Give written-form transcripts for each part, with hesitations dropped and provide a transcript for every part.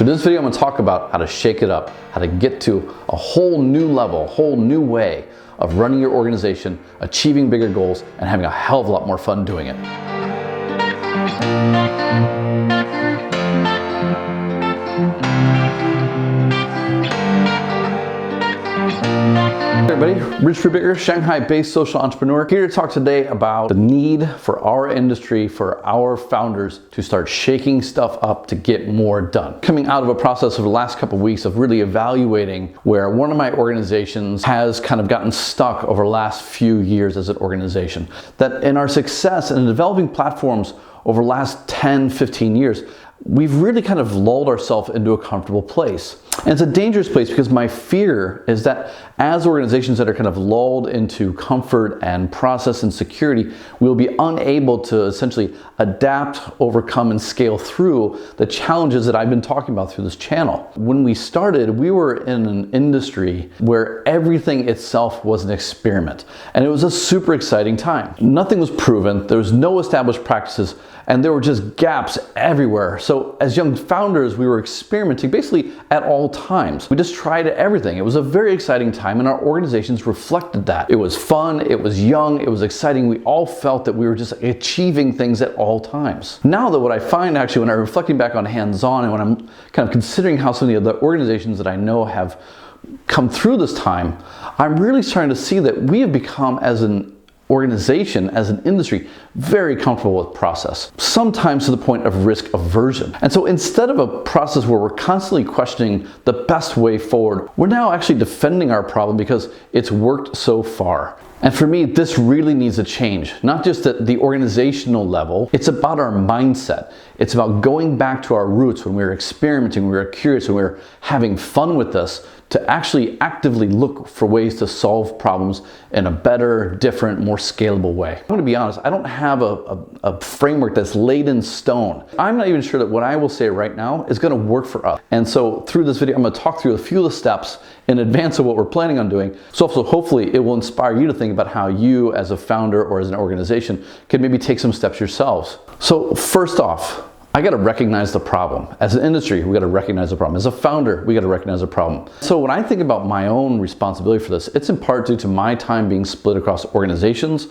So in this video, I'm going to talk about how to shake it up, how to get to a whole new level, a whole new way of running your organization, achieving bigger goals, and having a hell of a lot more fun doing it. Hey everybody, Rich Brubaker, Shanghai-based social entrepreneur, here to talk today about the need for our industry, for our founders to start shaking stuff up to get more done. Coming out of a process over the last couple of weeks of really evaluating where one of my organizations has kind of gotten stuck over the last few years as an organization. That in our success in developing platforms over the last 10, 15 years, we've really kind of lulled ourselves into a comfortable place. And it's a dangerous place because my fear is that as organizations that are kind of lulled into comfort and process and security, we'll be unable to essentially adapt, overcome, and scale through the challenges that I've been talking about through this channel. When we started, we were in an industry where everything itself was an experiment. And it was a super exciting time. Nothing was proven, there was no established practices, and there were just gaps everywhere. So as young founders, we were experimenting basically at all times. We just tried everything. It was a very exciting time, and our organizations reflected that. It was fun, it was young, it was exciting. We all felt that we were just achieving things at all times. Now that what I find actually when I'm reflecting back on hands-on and when I'm kind of considering how some of the other organizations that I know have come through this time, I'm really starting to see that we have become, as an organization, as an industry, very comfortable with process, sometimes to the point of risk aversion. And so instead of a process where we're constantly questioning the best way forward, we're now actually defending our problem because it's worked so far. And for me, this really needs a change, not just at the organizational level. It's about our mindset. It's about going back to our roots when we were experimenting, when we were curious, when we were having fun with this, to actually actively look for ways to solve problems in a better, different, more scalable way. I'm gonna be honest, I don't have a framework that's laid in stone. I'm not even sure that what I will say right now is gonna work for us. And so through this video, I'm gonna talk through a few of the steps in advance of what we're planning on doing. So also hopefully it will inspire you to think about how you as a founder or as an organization can maybe take some steps yourselves. So first off, I gotta recognize the problem. As an industry, we gotta recognize the problem. As a founder, we gotta recognize the problem. So when I think about my own responsibility for this, it's in part due to my time being split across organizations.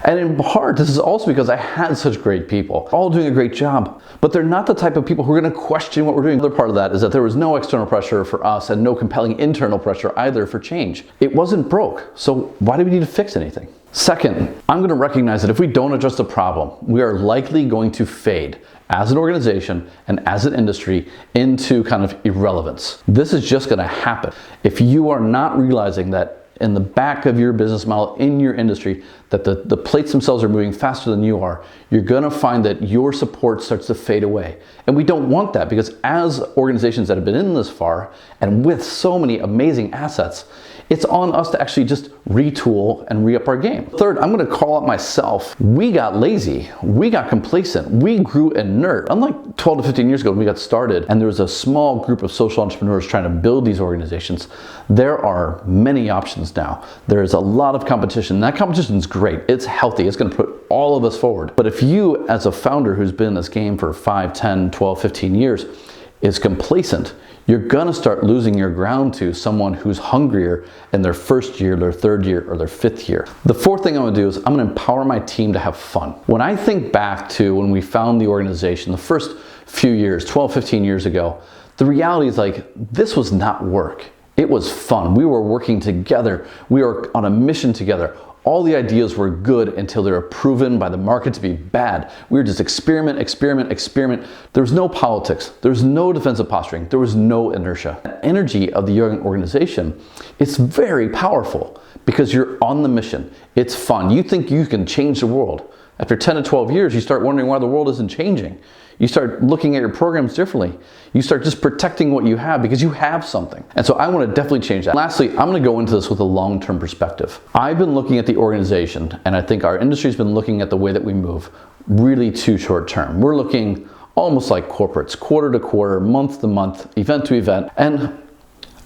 And in part, this is also because I had such great people, all doing a great job, but they're not the type of people who are gonna question what we're doing. The other part of that is that there was no external pressure for us and no compelling internal pressure either for change. It wasn't broke, so why do we need to fix anything? Second, I'm gonna recognize that if we don't address the problem, we are likely going to fade as an organization and as an industry into kind of irrelevance. This is just gonna happen. If you are not realizing that in the back of your business model, in your industry, that the plates themselves are moving faster than you are, you're gonna find that your support starts to fade away. And we don't want that, because as organizations that have been in this far and with so many amazing assets, it's on us to actually just retool and re-up our game. Third, I'm gonna call out myself. We got lazy, we got complacent, we grew inert. Unlike 12 to 15 years ago when we got started and there was a small group of social entrepreneurs trying to build these organizations, there are many options now. There's a lot of competition. That competition is great, it's healthy, it's gonna put all of us forward. But if you, as a founder who's been in this game for 5, 10, 12, 15 years, is complacent, you're gonna start losing your ground to someone who's hungrier in their first year, their third year, or their fifth year. The fourth thing I'm gonna do is I'm gonna empower my team to have fun. When I think back to when we found the organization, the first few years, 12, 15 years ago, the reality is like, this was not work. It was fun. We were working together. We were on a mission together. All the ideas were good until they were proven by the market to be bad. We were just experiment, experiment, experiment. There was no politics. There was no defensive posturing. There was no inertia. The energy of the young organization, it's very powerful because you're on the mission. It's fun. You think you can change the world. After 10 to 12 years, you start wondering why the world isn't changing. You start looking at your programs differently. You start just protecting what you have because you have something. And so I want to definitely change that. Lastly, I'm going to go into this with a long-term perspective. I've been looking at the organization, and I think our industry's been looking at the way that we move really too short-term. We're looking almost like corporates, quarter to quarter, month to month, event to event. And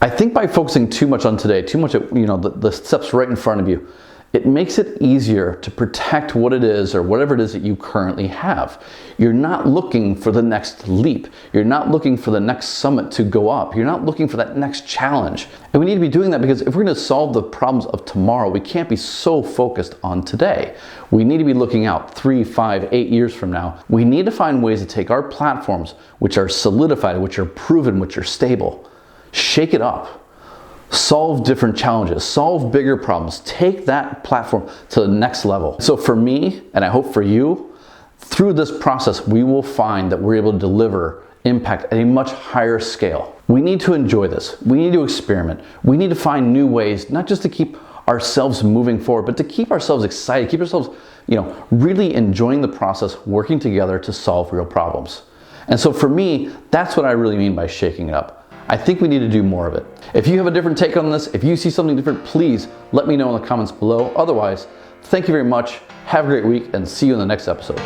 I think by focusing too much on today, too much at the steps right in front of you, it makes it easier to protect what it is or whatever it is that you currently have. You're not looking for the next leap. You're not looking for the next summit to go up. You're not looking for that next challenge. And we need to be doing that because if we're going to solve the problems of tomorrow, we can't be so focused on today. We need to be looking out 3, 5, 8 years from now. We need to find ways to take our platforms, which are solidified, which are proven, which are stable, shake it up. Solve different challenges, solve bigger problems, take that platform to the next level. So for me, and I hope for you, through this process, we will find that we're able to deliver impact at a much higher scale. We need to enjoy this. We need to experiment. We need to find new ways, not just to keep ourselves moving forward, but to keep ourselves excited, keep ourselves, really enjoying the process, working together to solve real problems. And so for me, that's what I really mean by shaking it up. I think we need to do more of it. If you have a different take on this, if you see something different, please let me know in the comments below. Otherwise, thank you very much. Have a great week and see you in the next episode.